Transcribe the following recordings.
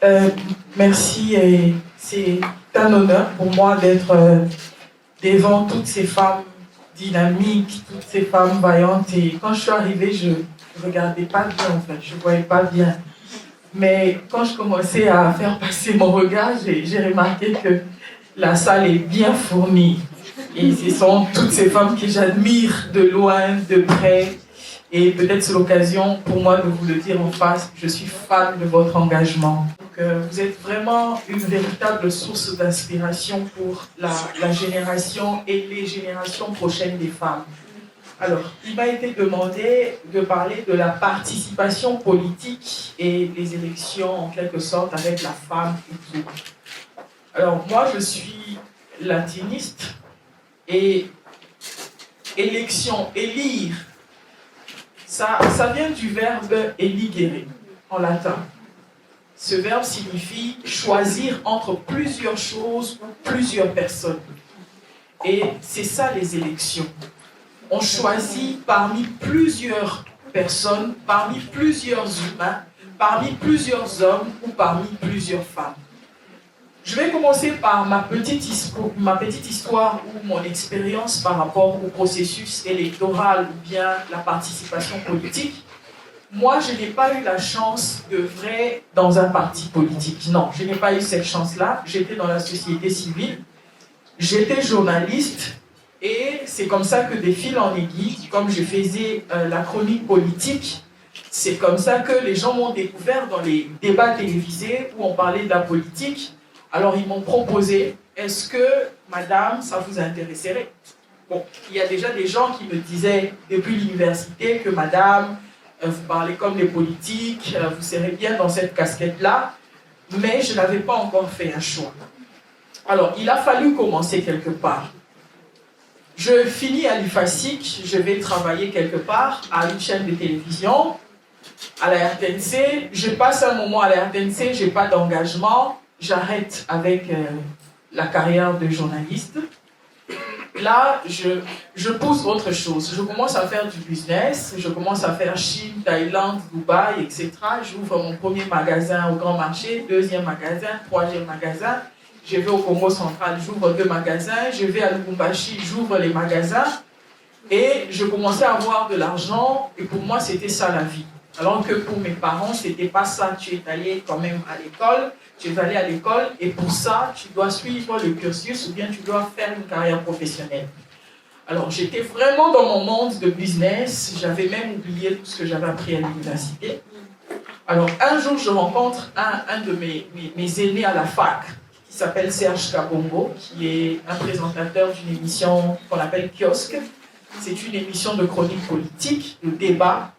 Euh, Merci et c'est un honneur pour moi d'être devant toutes ces femmes dynamiques, toutes ces femmes vaillantes. Et quand je suis arrivée, je ne regardais pas bien en fait, je ne voyais pas bien. Mais quand je commençais à faire passer mon regard, j'ai remarqué que la salle est bien fournie. Et ce sont toutes ces femmes que j'admire de loin, de près. Et peut-être c'est l'occasion pour moi de vous le dire en face, je suis fan de votre engagement. Donc, vous êtes vraiment une véritable source d'inspiration pour la génération et les générations prochaines des femmes. Alors, il m'a été demandé de parler de la participation politique et les élections en quelque sorte avec la femme et tout. Alors, moi, je suis latiniste et élection, élire, ça vient du verbe eligere en latin. Ce verbe signifie choisir entre plusieurs choses ou plusieurs personnes. Et c'est ça les élections. On choisit parmi plusieurs personnes, parmi plusieurs humains, parmi plusieurs hommes ou parmi plusieurs femmes. Je vais commencer par ma petite histoire ou mon expérience par rapport au processus électoral ou bien la participation politique. Moi, je n'ai pas eu la chance d'œuvrer dans un parti politique. Non, je n'ai pas eu cette chance-là. J'étais dans la société civile, j'étais journaliste et c'est comme ça que de fil en aiguille, comme je faisais la chronique politique, c'est comme ça que les gens m'ont découvert dans les débats télévisés où on parlait de la politique. Alors, ils m'ont proposé, est-ce que, madame, ça vous intéresserait? Bon, il y a déjà des gens qui me disaient depuis l'université que madame, vous parlez comme les politiques, vous serez bien dans cette casquette-là, mais je n'avais pas encore fait un choix. Alors, il a fallu commencer quelque part. Je finis à l'UFASIC, je vais travailler quelque part à une chaîne de télévision, à la RTNC. Je passe un moment à la RTNC, je n'ai pas d'engagement. J'arrête avec la carrière de journaliste. Là, je pousse autre chose. Je commence à faire du business. Je commence à faire Chine, Thaïlande, Dubaï, etc. J'ouvre mon premier magasin au Grand Marché, deuxième magasin, troisième magasin. Je vais au Congo central, j'ouvre 2 magasins. Je vais à Lubumbashi, j'ouvre les magasins. Et je commençais à avoir de l'argent. Et pour moi, c'était ça la vie. Alors que pour mes parents, c'était pas ça. Tu es allé quand même à l'école. Tu es allé à l'école et pour ça, tu dois suivre le cursus ou bien tu dois faire une carrière professionnelle. Alors, j'étais vraiment dans mon monde de business. J'avais même oublié tout ce que j'avais appris à l'université. Alors, un jour, je rencontre un de mes aînés à la fac qui s'appelle Serge Kabongo, qui est un présentateur d'une émission qu'on appelle Kiosque. C'est une émission de chronique politique, de débat.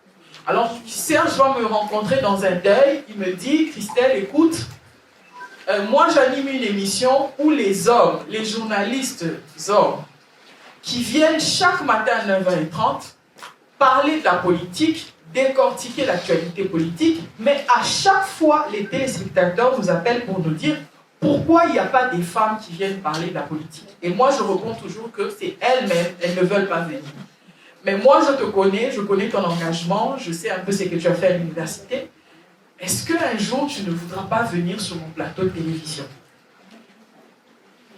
Alors, Serge va me rencontrer dans un deuil. Il me dit, Christelle, écoute, moi, j'anime une émission où les hommes, les journalistes hommes, qui viennent chaque matin à 9h30 parler de la politique, décortiquer l'actualité politique, mais à chaque fois, les téléspectateurs nous appellent pour nous dire pourquoi il n'y a pas des femmes qui viennent parler de la politique. Et moi, je réponds toujours que c'est elles-mêmes, elles ne veulent pas venir. Mais moi, je te connais, je connais ton engagement, je sais un peu ce que tu as fait à l'université. Est-ce qu'un jour, tu ne voudras pas venir sur mon plateau de télévision?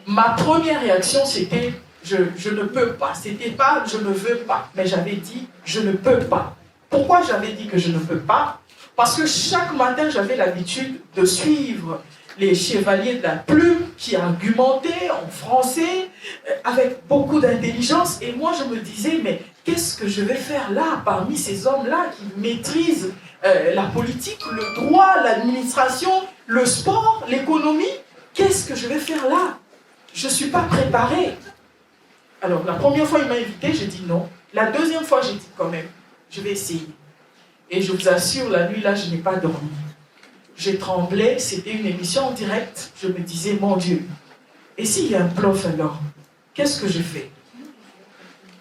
Ma première réaction, c'était je ne peux pas. C'était pas je ne veux pas, mais j'avais dit je ne peux pas. Pourquoi j'avais dit que je ne peux pas? Parce que chaque matin, j'avais l'habitude de suivre les chevaliers de la plume qui argumentaient en français avec beaucoup d'intelligence. Et moi, je me disais, mais qu'est-ce que je vais faire là, parmi ces hommes-là qui maîtrisent la politique, le droit, l'administration, le sport, l'économie? Qu'est-ce que je vais faire là? Je ne suis pas préparée. Alors, la première fois, il m'a invité, j'ai dit non. La deuxième fois, j'ai dit quand même, je vais essayer. Et je vous assure, la nuit là, je n'ai pas dormi. Je tremblais, c'était une émission en direct. Je me disais, mon Dieu, et s'il y a un bluff alors, qu'est-ce que je fais?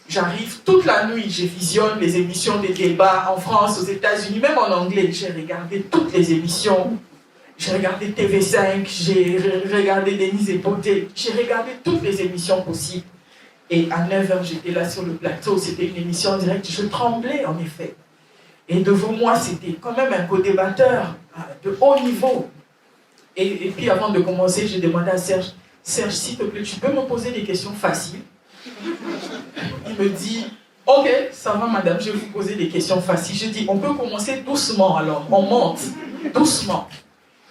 J'arrive toute la nuit, je visionne les émissions des débats en France, aux États-Unis, même en anglais. J'ai regardé toutes les émissions. J'ai regardé TV5, j'ai regardé Denise Epoté, j'ai regardé toutes les émissions possibles. Et à 9h, j'étais là sur le plateau, c'était une émission en direct. Je tremblais en effet. Et devant moi, c'était quand même un co-débatteur de haut niveau. Et puis avant de commencer, j'ai demandé à Serge, Serge, s'il te plaît, tu peux me poser des questions faciles? Il me dit, ok, ça va madame, je vais vous poser des questions faciles. Je dis, on peut commencer doucement alors, on monte, doucement.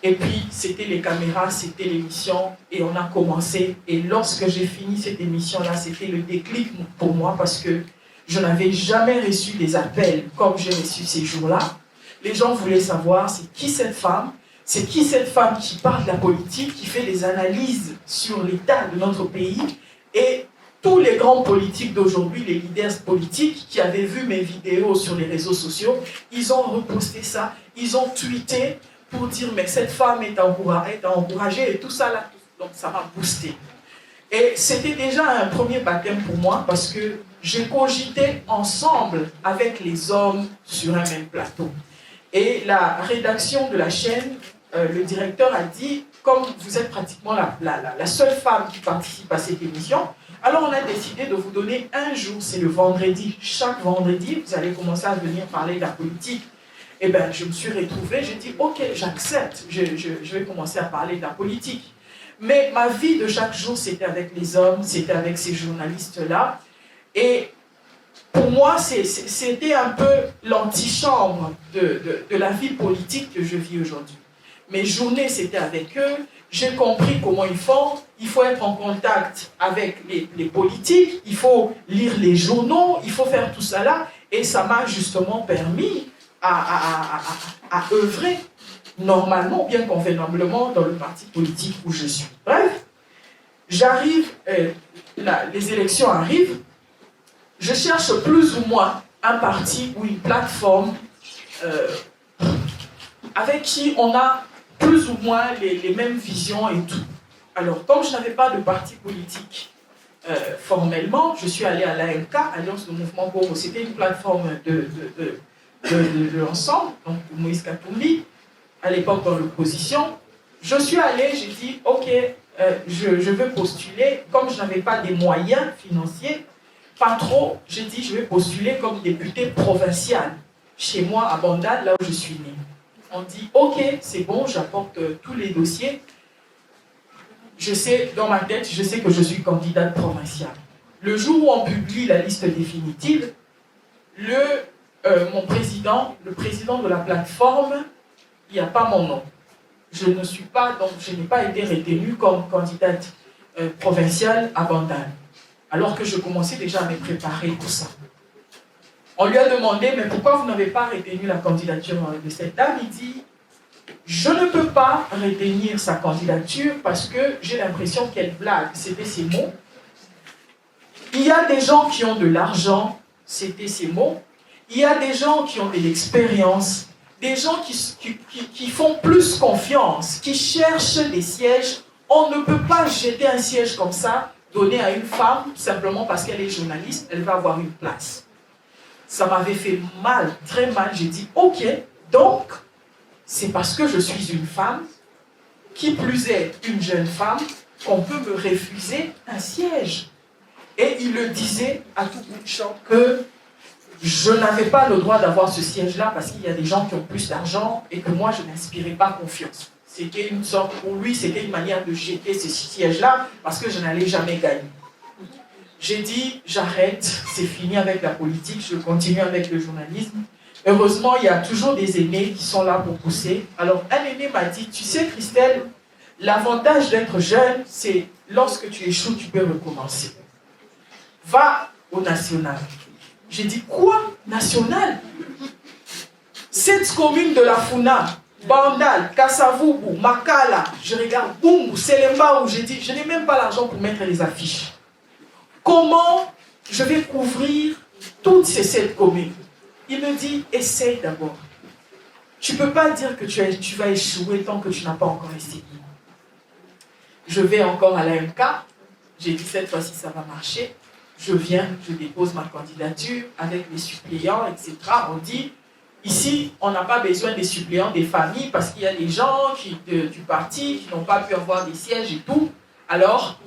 Et puis, c'était les caméras, c'était l'émission, et on a commencé. Et lorsque j'ai fini cette émission-là, c'était le déclic pour moi, parce que je n'avais jamais reçu des appels comme j'ai reçu ces jours-là. Les gens voulaient savoir, c'est qui cette femme qui parle de la politique, qui fait des analyses sur l'état de notre pays. Et tous les grands politiques d'aujourd'hui, les leaders politiques qui avaient vu mes vidéos sur les réseaux sociaux, ils ont reposté ça, ils ont tweeté pour dire mais cette femme est encouragée et tout ça là. Donc ça m'a boosté. Et c'était déjà un premier baptême pour moi parce que j'ai cogité ensemble avec les hommes sur un même plateau. Et la rédaction de la chaîne, le directeur a dit, comme vous êtes pratiquement la seule femme qui participe à cette émission, alors on a décidé de vous donner un jour, c'est le vendredi. Chaque vendredi, vous allez commencer à venir parler de la politique. Eh bien, je me suis retrouvée, j'ai dit, ok, j'accepte, je vais commencer à parler de la politique. Mais ma vie de chaque jour, c'était avec les hommes, c'était avec ces journalistes-là. Et pour moi, c'était un peu l'antichambre de la vie politique que je vis aujourd'hui. Mes journées, c'était avec eux. J'ai compris comment ils font. Il faut être en contact avec les politiques. Il faut lire les journaux. Il faut faire tout ça là. Et ça m'a justement permis à œuvrer normalement, bien convenablement, dans le parti politique où je suis. Bref, j'arrive, les élections arrivent. Je cherche plus ou moins un parti ou une plateforme avec qui on a plus ou moins les mêmes visions et tout. Alors, comme je n'avais pas de parti politique formellement, je suis allée à l'AMK, Alliance de Mouvement Pauvre. C'était une plateforme de l'ensemble, donc de Moïse Katumbi, à l'époque dans l'opposition. Je suis allée, j'ai dit, ok, je veux postuler. Comme je n'avais pas des moyens financiers, pas trop, j'ai dit, je vais postuler comme députée provinciale, chez moi à Bandal, là où je suis née. On dit, ok, c'est bon, j'apporte tous les dossiers. Je sais, dans ma tête, je sais que je suis candidate provinciale. Le jour où on publie la liste définitive, mon président, le président de la plateforme, il n'y a pas mon nom. Je n'ai pas été retenue comme candidate provinciale à Bandal. Alors que je commençais déjà à me préparer pour ça. On lui a demandé, mais pourquoi vous n'avez pas retenu la candidature de cette dame? Il dit, je ne peux pas retenir sa candidature parce que j'ai l'impression qu'elle blague. C'était ses mots. Il y a des gens qui ont de l'argent, c'était ses mots. Il y a des gens qui ont de l'expérience, des gens qui font plus confiance, qui cherchent des sièges. On ne peut pas jeter un siège comme ça, donner à une femme, simplement parce qu'elle est journaliste, elle va avoir une place. Ça m'avait fait mal, très mal. J'ai dit, ok, donc, c'est parce que je suis une femme, qui plus est une jeune femme, qu'on peut me refuser un siège. Et il le disait à tout bout de champ que je n'avais pas le droit d'avoir ce siège-là parce qu'il y a des gens qui ont plus d'argent et que moi, je n'inspirais pas confiance. C'était une sorte, pour lui, c'était une manière de jeter ce siège-là parce que je n'allais jamais gagner. J'ai dit, j'arrête, c'est fini avec la politique, je continue avec le journalisme. Heureusement, il y a toujours des aînés qui sont là pour pousser. Alors, un aîné m'a dit, tu sais, Christelle, l'avantage d'être jeune, c'est lorsque tu échoues, tu peux recommencer. Va au national. J'ai dit, quoi? National? 7 communes de la Funa, Bandal, Kasavubu, Makala, je regarde, Bumbu, Selemba, où j'ai dit, je n'ai même pas l'argent pour mettre les affiches. Comment je vais couvrir toutes ces 7 communes? Il me dit, essaye d'abord. Tu ne peux pas dire que tu vas échouer tant que tu n'as pas encore essayé. Je vais encore à l'AMK. J'ai dit, cette fois-ci, ça va marcher. Je viens, je dépose ma candidature avec les suppléants, etc. On dit, ici, on n'a pas besoin des suppléants des familles parce qu'il y a des gens du parti qui n'ont pas pu avoir des sièges et tout. Alors,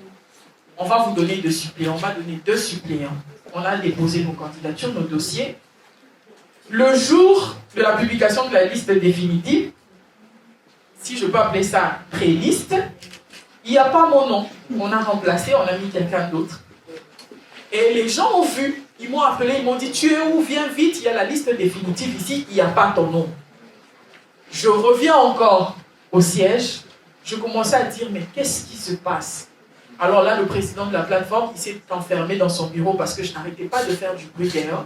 on va vous donner 2 suppléants. On m'a donné 2 suppléants. On a déposé nos candidatures, nos dossiers. Le jour de la publication de la liste définitive, si je peux appeler ça pré-liste, il n'y a pas mon nom. On a remplacé, on a mis quelqu'un d'autre. Et les gens ont vu, ils m'ont appelé, ils m'ont dit, tu es où? Viens vite, il y a la liste définitive ici, il n'y a pas ton nom. Je reviens encore au siège, je commençais à dire, mais qu'est-ce qui se passe? Alors là, le président de la plateforme, il s'est enfermé dans son bureau parce que je n'arrêtais pas de faire du bruit dehors.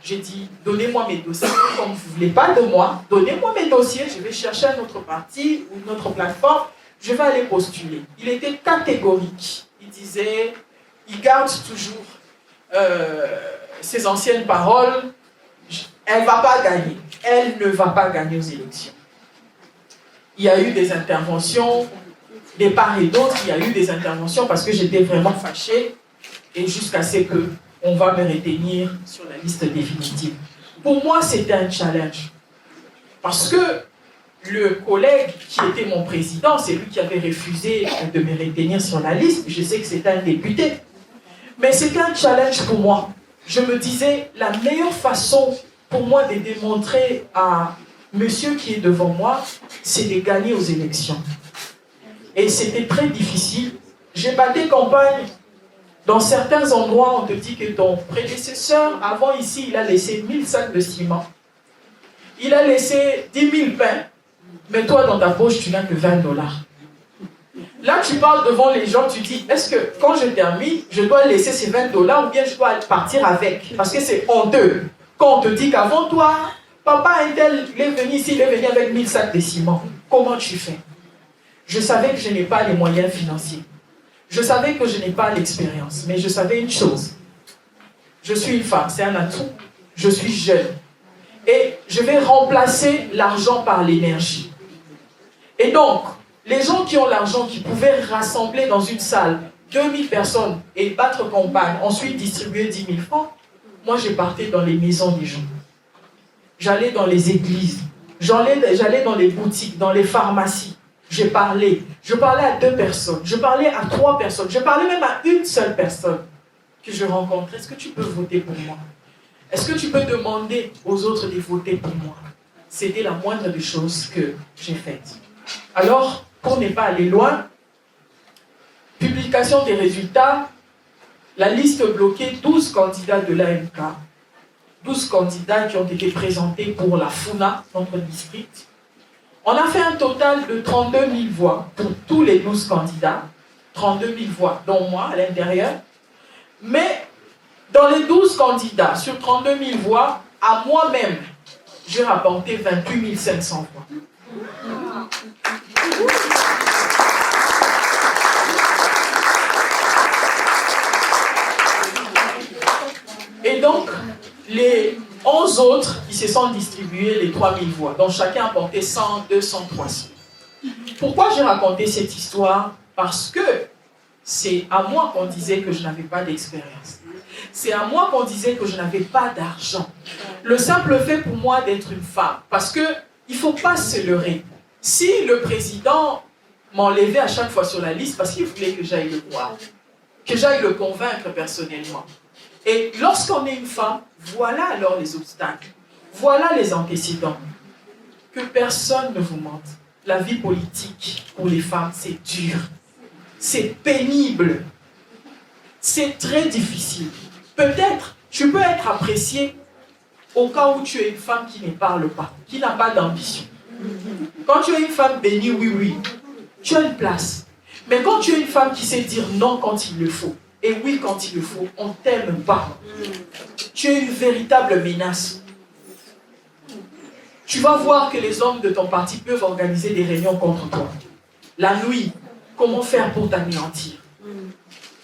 J'ai dit, donnez-moi mes dossiers, comme vous ne voulez pas de moi, donnez-moi mes dossiers, je vais chercher un autre parti ou une autre plateforme, je vais aller postuler. Il était catégorique. Il disait, il garde toujours ses anciennes paroles, elle ne va pas gagner. Elle ne va pas gagner aux élections. Il y a eu des interventions, de part et d'autre, il y a eu des interventions parce que j'étais vraiment fâchée et jusqu'à ce qu'on va me retenir sur la liste définitive. Pour moi, c'était un challenge. Parce que le collègue qui était mon président, c'est lui qui avait refusé de me retenir sur la liste. Je sais que c'était un député. Mais c'était un challenge pour moi. Je me disais, la meilleure façon pour moi de démontrer à monsieur qui est devant moi, c'est de gagner aux élections. Et c'était très difficile. J'ai battu campagne. Dans certains endroits, on te dit que ton prédécesseur, avant ici, il a laissé 1000 sacs de ciment. Il a laissé 10 000 pains. Mais toi, dans ta poche, tu n'as que $20. Là, tu parles devant les gens, tu dis, est-ce que quand je termine, je dois laisser ces $20 ou bien je dois partir avec? Parce que c'est honteux. Quand on te dit qu'avant toi, papa Intel, il est venu ici, il est venu avec 1000 sacs de ciment. Comment tu fais? Je savais que je n'ai pas les moyens financiers. Je savais que je n'ai pas l'expérience. Mais je savais une chose. Je suis une femme, c'est un atout. Je suis jeune. Et je vais remplacer l'argent par l'énergie. Et donc, les gens qui ont l'argent, qui pouvaient rassembler dans une salle 2000 personnes et battre campagne, ensuite distribuer 10 000 francs, moi je partais dans les maisons des gens. J'allais dans les églises, j'allais dans les boutiques, dans les pharmacies. Je parlais à 2 personnes, je parlais à 3 personnes, je parlais même à une seule personne que je rencontrais. Est-ce que tu peux voter pour moi? Est-ce que tu peux demander aux autres de voter pour moi? C'était la moindre des choses que j'ai faites. Alors, pour ne pas aller loin, publication des résultats, la liste bloquée, 12 candidats de l'AMK, 12 candidats qui ont été présentés pour la FUNA, notre district. On a fait un total de 32 000 voix pour tous les 12 candidats, 32 000 voix, dont moi à l'intérieur. Mais dans les 12 candidats, sur 32 000 voix, à moi-même, j'ai rapporté 28 500 voix. Et donc, les 11 autres, ils se sont distribués les 3000 voix. Donc, chacun a porté 100, 200, 300. Pourquoi j'ai raconté cette histoire? Parce que c'est à moi qu'on disait que je n'avais pas d'expérience. C'est à moi qu'on disait que je n'avais pas d'argent. Le simple fait pour moi d'être une femme, parce qu'il ne faut pas se leurrer. Si le président m'enlevait à chaque fois sur la liste, parce qu'il voulait que j'aille le voir, que j'aille le convaincre personnellement. Et lorsqu'on est une femme, voilà alors les obstacles, voilà les antécédents. Que personne ne vous mente. La vie politique pour les femmes, c'est dur, c'est pénible, c'est très difficile. Peut-être, tu peux être apprécié au cas où tu es une femme qui ne parle pas, qui n'a pas d'ambition. Quand tu es une femme bénie, oui, tu as une place. Mais quand tu es une femme qui sait dire non quand il le faut, et oui quand il le faut, on ne t'aime pas. Tu es une véritable menace. Tu vas voir que les hommes de ton parti peuvent organiser des réunions contre toi. La nuit, comment faire pour t'anéantir?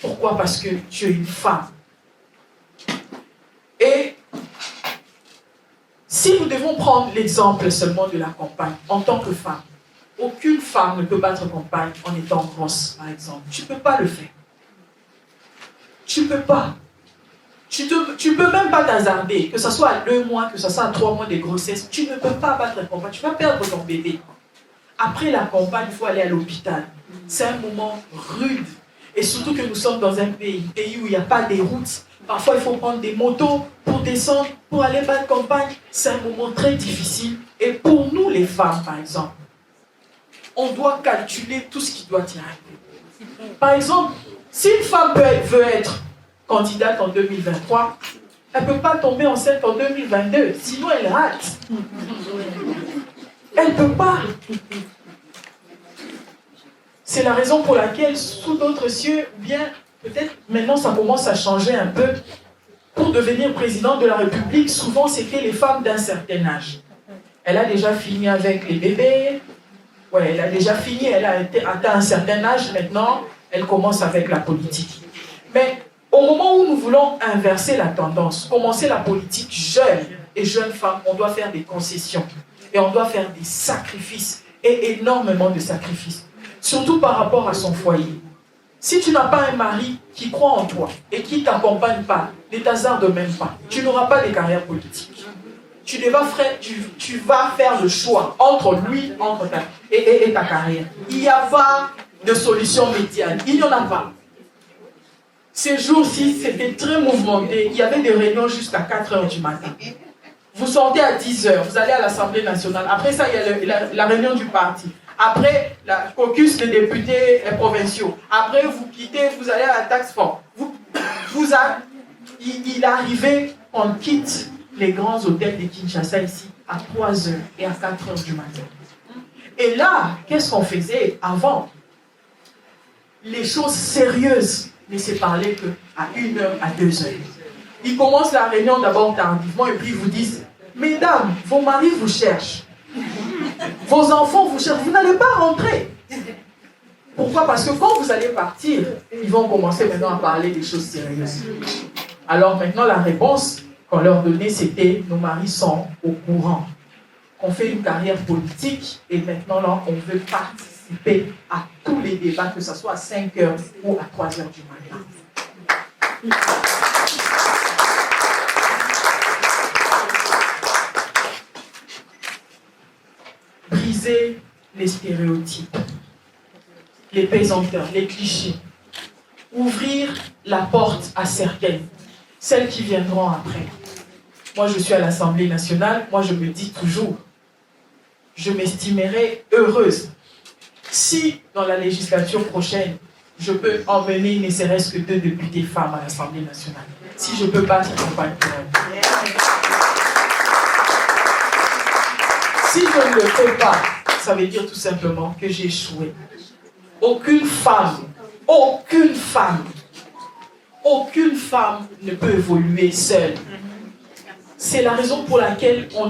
Pourquoi? Parce que tu es une femme. Et si nous devons prendre l'exemple seulement de la campagne, en tant que femme, aucune femme ne peut battre campagne en étant grosse, par exemple. Tu ne peux pas le faire. Tu ne peux pas. Tu ne peux même pas t'hasarder, que ce soit à 2 mois, que ce soit à 3 mois de grossesse, tu ne peux pas battre la campagne, tu vas perdre ton bébé. Après la campagne, il faut aller à l'hôpital. C'est un moment rude. Et surtout que nous sommes dans un pays où il n'y a pas de routes. Parfois, il faut prendre des motos pour descendre, pour aller battre campagne. C'est un moment très difficile. Et pour nous, les femmes, par exemple, on doit calculer tout ce qui doit y arriver. Par exemple, si une femme veut être candidate en 2023, elle ne peut pas tomber enceinte en 2022, sinon elle rate. Elle ne peut pas. C'est la raison pour laquelle, sous d'autres cieux, bien, peut-être maintenant ça commence à changer un peu. Pour devenir président de la République, souvent c'était les femmes d'un certain âge. Elle a déjà fini avec les bébés. Ouais, elle a déjà fini, elle a atteint un certain âge. Maintenant, elle commence avec la politique. Mais au moment où nous voulons inverser la tendance, commencer la politique jeune et jeune femme, on doit faire des concessions. Et on doit faire des sacrifices. Et énormément de sacrifices. Surtout par rapport à son foyer. Si tu n'as pas un mari qui croit en toi et qui ne t'accompagne pas, ne t'hasarde même pas, tu n'auras pas de carrière politique. Tu vas faire le choix entre lui et ta carrière. Il n'y a pas de solution médiane. Il n'y en a pas. Ces jours-ci, c'était très mouvementé. Il y avait des réunions jusqu'à 4 heures du matin. Vous sortez à 10 heures, vous allez à l'Assemblée nationale. Après ça, il y a la réunion du parti. Après, la caucus des députés provinciaux. Après, vous quittez, vous allez à la taxe forte. Il est arrivé, on quitte les grands hôtels de Kinshasa ici à 3 heures et à 4 heures du matin. Et là, qu'est-ce qu'on faisait avant? Les choses sérieuses ne se parlaient qu'à 1 heure, à 2 heures. Ils commencent la réunion d'abord tardivement et puis ils vous disent: mesdames, vos maris vous cherchent. Vos enfants vous cherchent, vous n'allez pas rentrer. Pourquoi? Parce que quand vous allez partir, ils vont commencer maintenant à parler des choses sérieuses. Alors maintenant, la réponse qu'on leur donnait, c'était: nos maris sont au courant. On fait une carrière politique et maintenant, là, on veut participer à tous les débats, que ce soit à 5 heures ou à 3 heures du matin. Briser les stéréotypes, les pesanteurs, les clichés. Ouvrir la porte à certaines, celles qui viendront après. Moi, je suis à l'Assemblée nationale, moi, je me dis toujours, je m'estimerai heureuse si, dans la législature prochaine, je peux emmener ne serait-ce que 2 députés femmes à l'Assemblée nationale. Si je peux battre campagne pour elles. Si je ne le fais pas, ça veut dire tout simplement que j'ai échoué. Aucune femme ne peut évoluer seule. C'est la raison pour laquelle on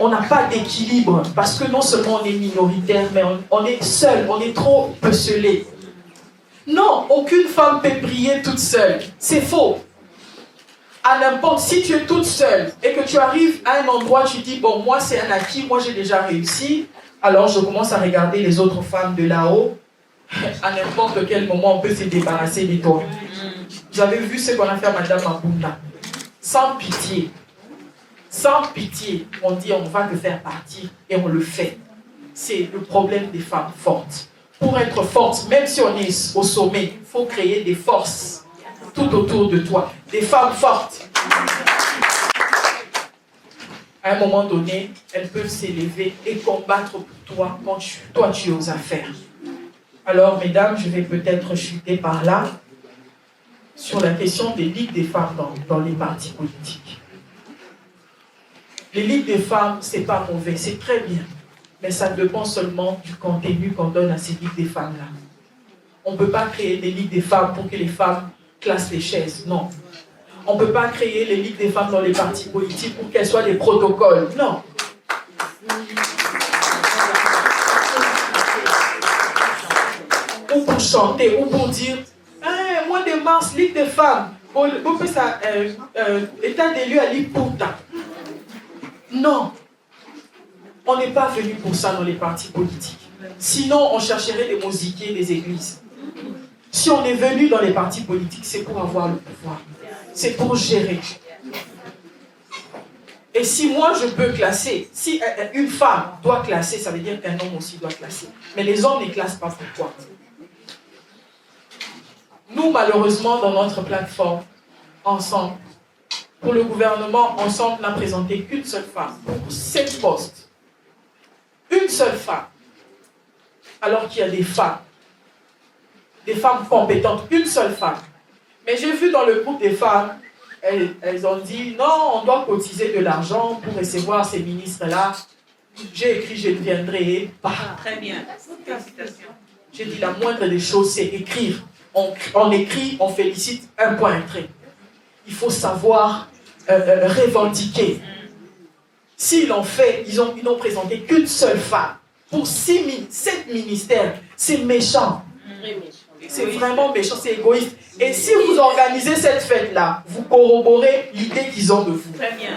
n'a pas d'équilibre. Parce que non seulement on est minoritaire, mais on est seul, on est trop pecelé. Non, aucune femme peut briller toute seule. C'est faux. À n'importe, si tu es toute seule et que tu arrives à un endroit, tu dis, bon, moi c'est un acquis, moi j'ai déjà réussi, alors je commence à regarder les autres femmes de là-haut. À n'importe quel moment, on peut se débarrasser de toi. Vous avez vu ce qu'on a fait à Madame Mabunda. Sans pitié. Sans pitié, on dit on va te faire partir et on le fait. C'est le problème des femmes fortes. Pour être forte, même si on est au sommet, il faut créer des forces tout autour de toi. Des femmes fortes. À un moment donné, elles peuvent s'élever et combattre pour toi quand toi tu es aux affaires. Alors, mesdames, je vais peut-être chuter par là sur la question des ligues des femmes dans les partis politiques. Les ligues des femmes, c'est pas mauvais, c'est très bien. Mais ça dépend seulement du contenu qu'on donne à ces ligues des femmes-là. On ne peut pas créer des ligues des femmes pour que les femmes classent les chaises, non. On ne peut pas créer les ligues des femmes dans les partis politiques pour qu'elles soient des protocoles, non. Ou pour chanter, ou pour dire hey, mois de mars, Ligue des femmes, on peut ça, état des lieux à l'Ipouta. Non. On n'est pas venu pour ça dans les partis politiques. Sinon, on chercherait des mosiquiers des églises. Si on est venu dans les partis politiques, c'est pour avoir le pouvoir. C'est pour gérer. Et si moi je peux classer, si une femme doit classer, ça veut dire qu'un homme aussi doit classer. Mais les hommes ne classent pas pourquoi. Nous, malheureusement, dans notre plateforme, ensemble, pour le gouvernement, ensemble n'a présenté qu'une seule femme pour 7 postes. Une seule femme. alors qu'il y a des femmes compétentes, une seule femme. Mais j'ai vu dans le groupe des femmes, elles ont dit, non, on doit cotiser de l'argent pour recevoir ces ministres-là. J'ai écrit, je ne viendrai pas. Très bien. Félicitations. J'ai dit, la moindre des choses, c'est écrire. On écrit, on félicite, un point, un trait. Il faut savoir revendiquer. S'ils l'ont fait, ils n'ont présenté qu'une seule femme. Pour 7 ministères, c'est méchant. C'est vraiment méchant, c'est égoïste. Et si vous organisez cette fête-là, vous corroborez l'idée qu'ils ont de vous. Très bien.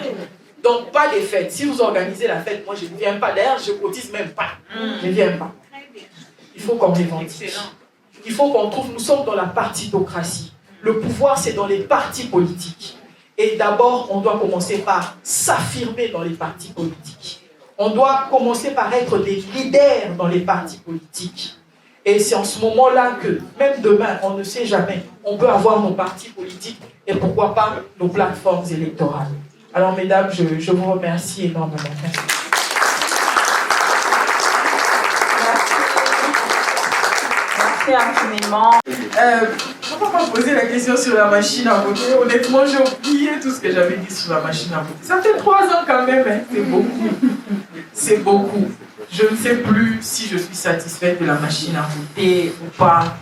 Donc, pas des fêtes. Si vous organisez la fête, moi, je ne viens pas. D'ailleurs, je ne cotise même pas. Je ne viens pas. Il faut qu'on revendique. Il faut qu'on trouve, nous sommes dans la partitocratie. Le pouvoir, c'est dans les partis politiques. Et d'abord, on doit commencer par s'affirmer dans les partis politiques. On doit commencer par être des leaders dans les partis politiques. Et c'est en ce moment-là que, même demain, on ne sait jamais, on peut avoir nos partis politiques et pourquoi pas nos plateformes électorales. Alors, mesdames, je vous remercie énormément. Merci. Merci infiniment. On va pas poser la question sur la machine à voter. Honnêtement, j'ai oublié tout ce que j'avais dit sur la machine à voter. Ça fait 3 ans quand même, hein. C'est beaucoup. C'est beaucoup. Je ne sais plus si je suis satisfaite de la machine à voter ou pas.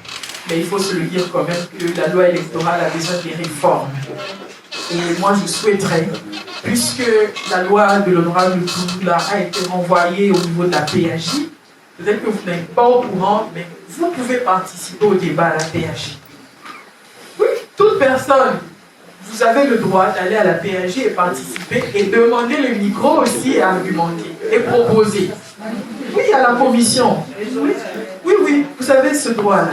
Mais il faut se le dire quand même que la loi électorale a besoin des réformes. Et moi, je souhaiterais, puisque la loi de l'honorable Touloula a été renvoyée au niveau de la PAJ, peut-être que vous n'êtes pas au courant, mais vous pouvez participer au débat à la PAJ. Oui, toute personne, vous avez le droit d'aller à la PAJ et participer et demander le micro aussi et argumenter et proposer. Oui, à la commission. Oui, vous avez ce droit-là.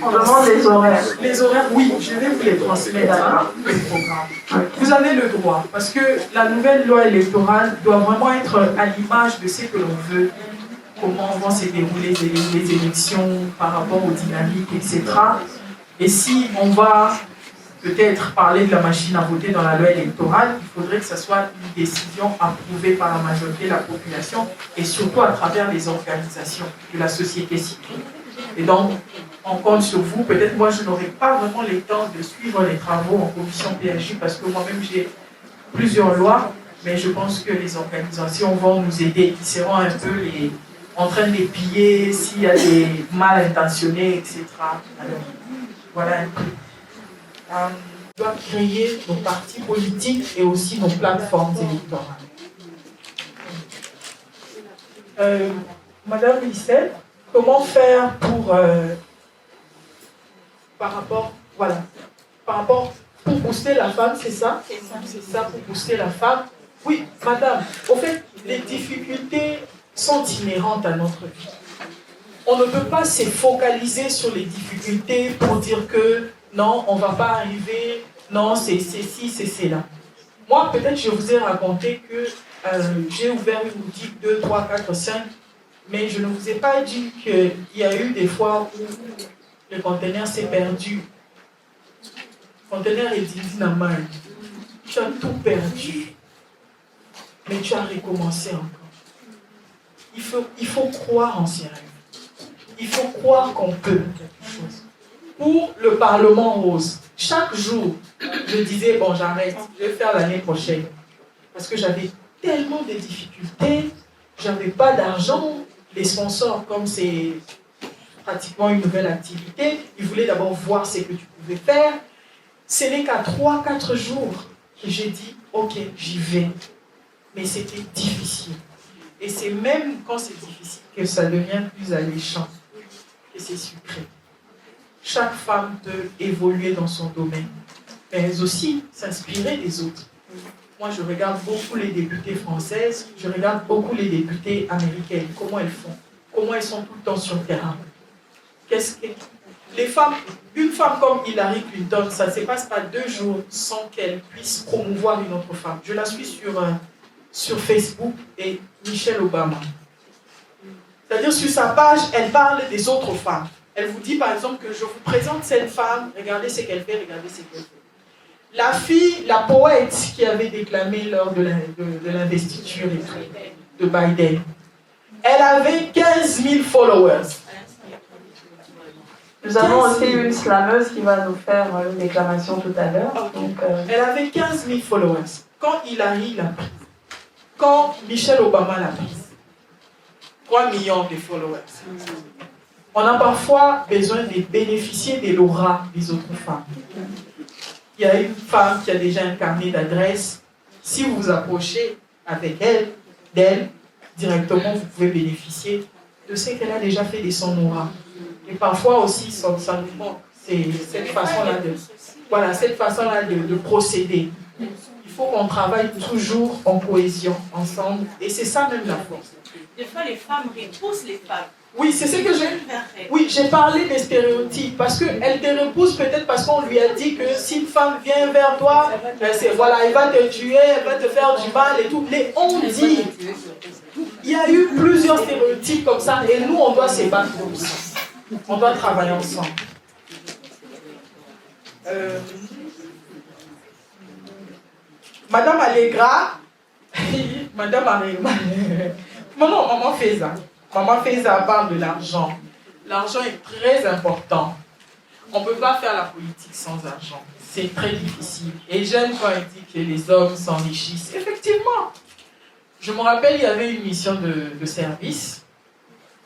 On demande les horaires. Les horaires, oui, je vais vous les transmettre dans le programme. Vous avez le droit, parce que la nouvelle loi électorale doit vraiment être à l'image de ce que l'on veut, comment vont se dérouler les élections par rapport aux dynamiques, etc. Et si on va peut-être parler de la machine à voter dans la loi électorale, il faudrait que ce soit une décision approuvée par la majorité de la population et surtout à travers les organisations de la société civile. Et donc, on compte sur vous. Peut-être moi, je n'aurai pas vraiment le temps de suivre les travaux en commission PAJ parce que moi-même, j'ai plusieurs lois, mais je pense que les organisations vont nous aider. Ils seront un peu en train de les piller s'il y a des mal intentionnés, etc. Alors, voilà un peu. On doit créer nos partis politiques et aussi nos plateformes électorales. Madame Lissel, comment faire pour pour booster la femme, c'est ça? C'est ça, pour booster la femme. Oui, madame, au fait, les difficultés sont inhérentes à notre vie. On ne peut pas se focaliser sur les difficultés pour dire que non, on ne va pas arriver, non, c'est ci, c'est cela. Moi, peut-être je vous ai raconté que j'ai ouvert une boutique 2, 3, 4, 5, mais je ne vous ai pas dit qu'il y a eu des fois où le conteneur s'est perdu. Le conteneur est dynamite. Tu as tout perdu. Mais tu as recommencé encore. Il faut croire en ses rêves. Il faut croire qu'on peut quelque chose. Pour le Parlement rose, chaque jour, je disais, bon, j'arrête, je vais faire l'année prochaine. Parce que j'avais tellement de difficultés, j'avais pas d'argent. Les sponsors, comme c'est pratiquement une nouvelle activité, ils voulaient d'abord voir ce que tu pouvais faire. Ce n'est qu'à 3-4 jours que j'ai dit, ok, j'y vais. Mais c'était difficile. Et c'est même quand c'est difficile que ça devient plus alléchant, que c'est sucré. Chaque femme peut évoluer dans son domaine, mais aussi s'inspirer des autres. Moi, je regarde beaucoup les députées françaises, je regarde beaucoup les députées américaines, comment elles font, comment elles sont tout le temps sur le terrain. Les femmes, une femme comme Hillary Clinton, ça ne se passe pas 2 jours sans qu'elle puisse promouvoir une autre femme. Je la suis sur Facebook et Michelle Obama. C'est-à-dire sur sa page, elle parle des autres femmes. Elle vous dit par exemple que je vous présente cette femme, regardez ce qu'elle fait, regardez ce qu'elle fait. La fille, la poète qui avait déclamé lors de l'investiture et tout, de Biden, elle avait 15 000 followers. Nous avons aussi une slameuse qui va nous faire une déclamation tout à l'heure. Elle avait 15 000 followers. Quand Hillary l'a prise, quand Michelle Obama l'a prise, 3 millions de followers. On a parfois besoin de bénéficier de l'aura des autres femmes. Il y a une femme qui a déjà un carnet d'adresses. Si vous vous approchez avec elle, d'elle, directement, vous pouvez bénéficier de ce qu'elle a déjà fait de son aura. Et parfois aussi, ça nous manque. C'est cette façon-là de procéder. Il faut qu'on travaille toujours en cohésion, ensemble. Et c'est ça même la force. Des fois, les femmes repoussent les femmes. Oui, c'est ce que j'ai parlé des stéréotypes. Parce qu'elle te repousse peut-être parce qu'on lui a dit que si une femme vient vers toi, elle va te tuer, elle va te faire du mal et tout. Mais on dit, il y a eu plusieurs stéréotypes comme ça et nous, on doit se battre pour ça. On doit travailler ensemble. Madame Allegra, Maman Faiza parle de l'argent. L'argent est très important. On ne peut pas faire la politique sans argent. C'est très difficile. Et j'aime quand elle dit que les hommes s'enrichissent. Effectivement. Je me rappelle, il y avait une mission de service.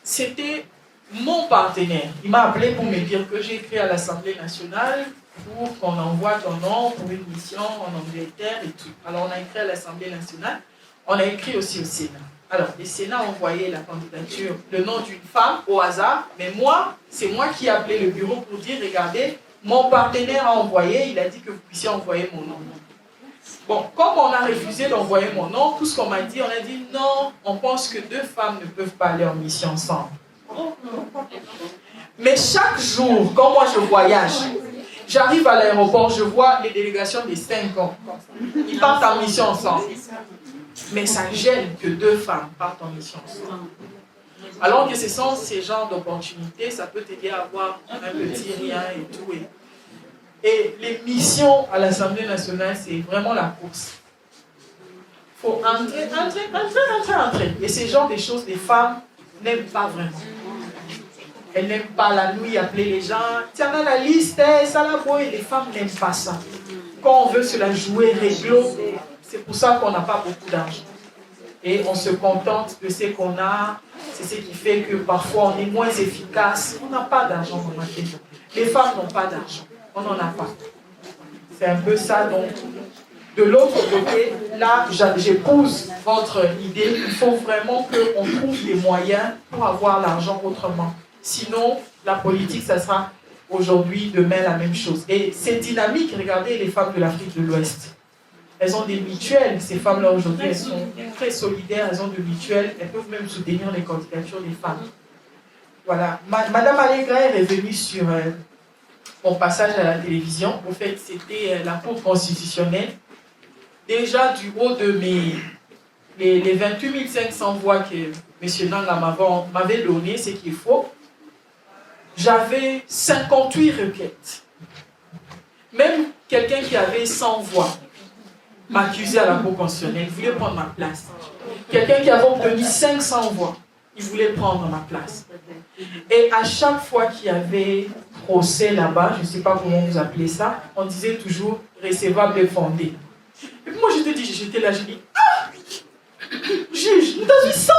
C'était mon partenaire. Il m'a appelé pour me dire que j'ai écrit à l'Assemblée nationale pour qu'on envoie ton nom pour une mission en Angleterre et tout. Alors on a écrit à l'Assemblée nationale. On a écrit aussi au Sénat. Alors, le Sénat a envoyé la candidature, le nom d'une femme au hasard, mais moi, c'est moi qui ai appelé le bureau pour dire, regardez, mon partenaire a envoyé, il a dit que vous puissiez envoyer mon nom. Bon, comme on a refusé d'envoyer mon nom, tout ce qu'on m'a dit, on a dit non, on pense que deux femmes ne peuvent pas aller en mission ensemble. Mais chaque jour, quand moi je voyage, j'arrive à l'aéroport, je vois les délégations des 5 ans. Ils partent en mission ensemble. Mais ça gêne que deux femmes partent en mission ensemble. Alors que ce sont ces genres d'opportunités, ça peut t'aider à avoir un petit rien et tout. Et les missions à l'Assemblée nationale, c'est vraiment la course. Il faut entrer. Et ces genres de choses, les femmes n'aiment pas vraiment. Elles n'aiment pas la nuit, appeler les gens. Tiens, on a la liste, ça la boue. Les femmes n'aiment pas ça. Quand on veut se la jouer réglo, c'est pour ça qu'on n'a pas beaucoup d'argent. Et on se contente de ce qu'on a. C'est ce qui fait que parfois on est moins efficace. On n'a pas d'argent dans ma maison. Les femmes n'ont pas d'argent. On n'en a pas. C'est un peu ça. Donc, de l'autre côté, là, j'épouse votre idée. Il faut vraiment qu'on trouve des moyens pour avoir l'argent autrement. Sinon, la politique, ça sera aujourd'hui, demain, la même chose. Et c'est dynamique. Regardez les femmes de l'Afrique de l'Ouest. Elles ont des mutuelles. Ces femmes-là, aujourd'hui, elles sont très solidaires. Elles ont des mutuelles. Elles peuvent même soutenir les candidatures des femmes. Voilà. Madame Allegra est revenue sur mon passage à la télévision. Au fait, c'était la Cour constitutionnelle. Déjà, du haut de les 28 500 voix que M. Nanga m'avait donné, ce qu'il faut, j'avais 58 requêtes. Même quelqu'un qui avait 100 voix m'accusait à la Cour constitutionnelle, il voulait prendre ma place. Quelqu'un qui avait obtenu 500 voix, il voulait prendre ma place. Et à chaque fois qu'il y avait procès là-bas, je ne sais pas comment vous appelez ça, on disait toujours recevable et fondé. Et puis moi j'étais là, je dis, ah, juge, nous avons 100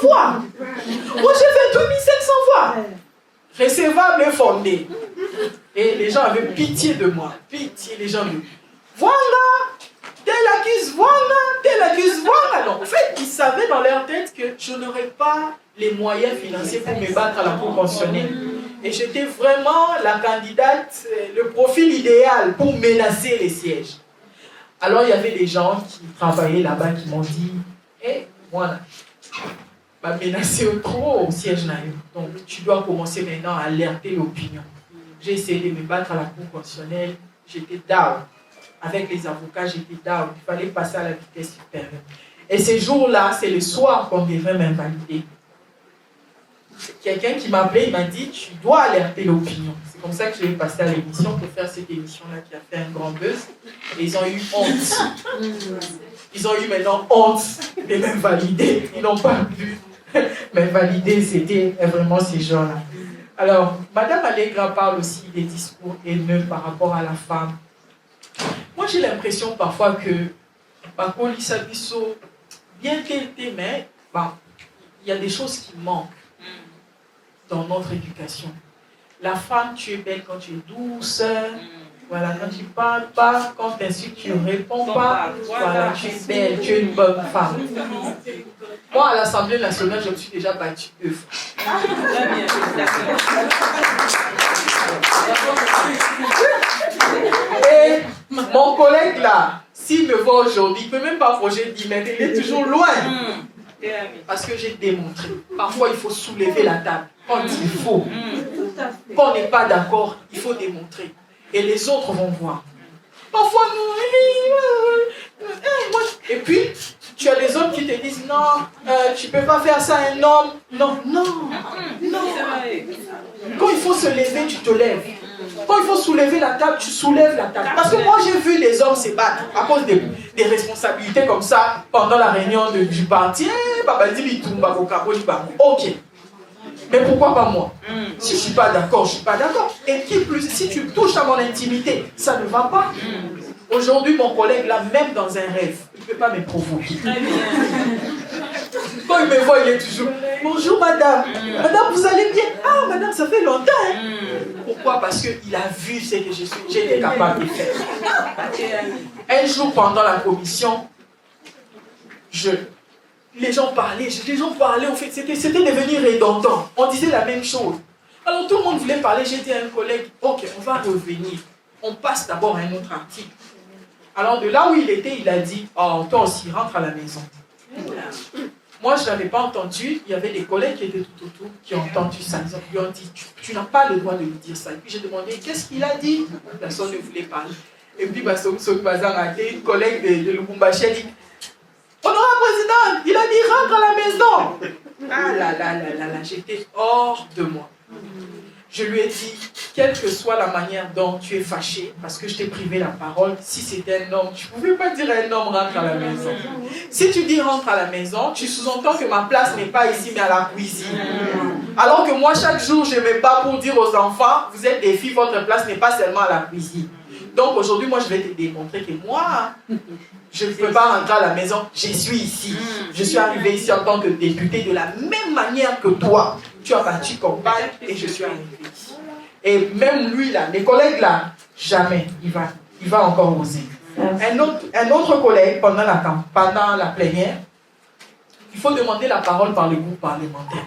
voix. Moi j'ai 28 500 voix. Recevable et fondé. Et les gens avaient pitié de moi. Pitié, les gens me disaient, voilà, tel accuse voilà. Donc, en fait, ils savaient dans leur tête que je n'aurais pas les moyens financiers pour me battre à la Cour constitutionnelle. Et j'étais vraiment la candidate, le profil idéal pour menacer les sièges. Alors, il y avait des gens qui travaillaient là-bas qui m'ont dit, voilà, va menacer trop au siège naïf. Donc, tu dois commencer maintenant à alerter l'opinion. J'ai essayé de me battre à la Cour constitutionnelle, j'étais down. Avec les avocats, j'étais down. Il fallait passer à la vitesse supérieure. Et ces jours-là, c'est le soir qu'on devait m'invalider. Quelqu'un qui m'a appelé, il m'a dit, tu dois alerter l'opinion. C'est comme ça que j'ai passé à l'émission pour faire cette émission-là qui a fait un grand buzz. Et ils ont eu honte. Ils ont eu maintenant honte de m'invalider. Ils n'ont pas pu m'invalider. C'était vraiment ces gens-là. Alors, Madame Allegra parle aussi des discours haineux par rapport à la femme. Moi, j'ai l'impression parfois que Bakoli Sabiso, bien tété, mais il y a des choses qui manquent dans notre éducation. La femme, tu es belle quand tu es douce. Voilà, quand tu parles pas, quand tu insultes, tu ne réponds pas. Voilà, tu es belle, tu es une bonne femme. Moi, à l'Assemblée nationale, je me suis déjà battue 2 fois. Et mon collègue là, s'il me voit aujourd'hui, il ne peut même pas approcher 10 mètres, il est toujours loin. Parce que j'ai démontré. Parfois, il faut soulever la table quand il faut. Quand on n'est pas d'accord, il faut démontrer. Et les autres vont voir. Parfois, nous... Et puis, tu as des hommes qui te disent, non, tu ne peux pas faire ça à un homme. Non, non, non. Quand il faut se lever, tu te lèves. Quand il faut soulever la table, tu soulèves la table. Parce que moi, j'ai vu les hommes se battre à cause des responsabilités comme ça pendant la réunion du parti. Ok. Mais pourquoi pas moi? Si je ne suis pas d'accord, je ne suis pas d'accord. Et qui plus, si tu touches à mon intimité, ça ne va pas. Aujourd'hui, mon collègue, là, même dans un rêve, il ne peut pas me provoquer. Quand il me voit, il est toujours « Bonjour madame, madame vous allez bien? Ah madame, ça fait longtemps hein? » Pourquoi? Parce qu'il a vu ce que j'ai été capable de faire. Un jour, pendant la commission, les gens parlaient, en fait, c'était devenu redondant. On disait la même chose. Alors tout le monde voulait parler, j'ai dit à un collègue, ok, on va revenir. On passe d'abord à un autre article. Alors de là où il était, il a dit, oh, toi aussi, rentre à la maison. Moi, je ne l'avais pas entendu. Il y avait des collègues qui étaient tout autour, qui ont entendu ça. Ils ont dit, tu n'as pas le droit de lui dire ça. Et puis j'ai demandé, qu'est-ce qu'il a dit? Personne ne voulait parler. Et puis, une collègue de Lubumbashi a dit, honorable président, il a dit rentre à la maison. Ah là, j'étais hors de moi. Je lui ai dit, quelle que soit la manière dont tu es fâché, parce que je t'ai privé la parole, si c'était un homme, tu ne pouvais pas dire à un homme rentre à la maison. Si tu dis rentre à la maison, tu sous-entends que ma place n'est pas ici mais à la cuisine. Alors que moi, chaque jour, je me bats pour dire aux enfants, vous êtes des filles, votre place n'est pas seulement à la cuisine. Donc aujourd'hui, moi, je vais te démontrer que moi, je ne peux pas rentrer à la maison, je suis ici. Je suis arrivé ici en tant que député de la même manière que toi. Tu as battu campagne et je suis arrivé ici. Et même lui, là, les collègues, là, jamais, il va encore oser. Un autre collègue, pendant la plénière, il faut demander la parole par le groupe parlementaire.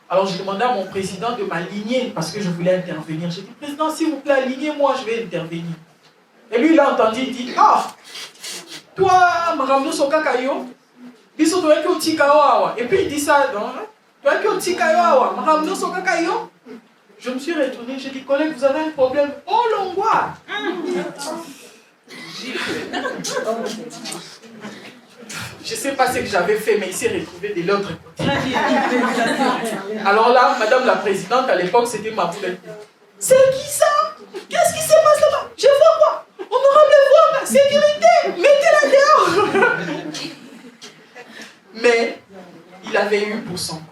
Alors, j'ai demandé à mon président de m'aligner parce que je voulais intervenir. J'ai dit, président, s'il vous plaît, alignez-moi, je vais intervenir. Et lui, il a entendu, il dit, ah, toi, Maramno Sokakayo, biso toi qui au Tikawa. Et puis il dit ça, non? Toi qui au Tikawa, Maramno Sokakayo. Je me suis retourné, j'ai dit, collègue, vous avez un problème. Oh, l'ongwa. Je ne sais pas ce que j'avais fait, mais il s'est retrouvé de l'autre côté. Alors là, madame la présidente, à l'époque, c'était ma boulette. C'est qui ça? Qu'est-ce qui se passe là-bas? Je vois quoi? Honorable voir, sécurité, mettez-la dehors. Mais il avait eu pour son compte.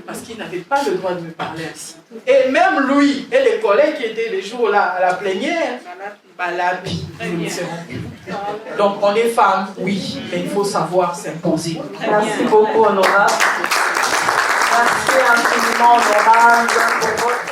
Parce qu'il n'avait pas le droit de me parler ainsi. Et même lui et les collègues qui étaient les jours là à la plénière, donc on est femmes, oui, mais il faut savoir s'imposer. Merci beaucoup, honorable. Merci infiniment, honorable, pour votre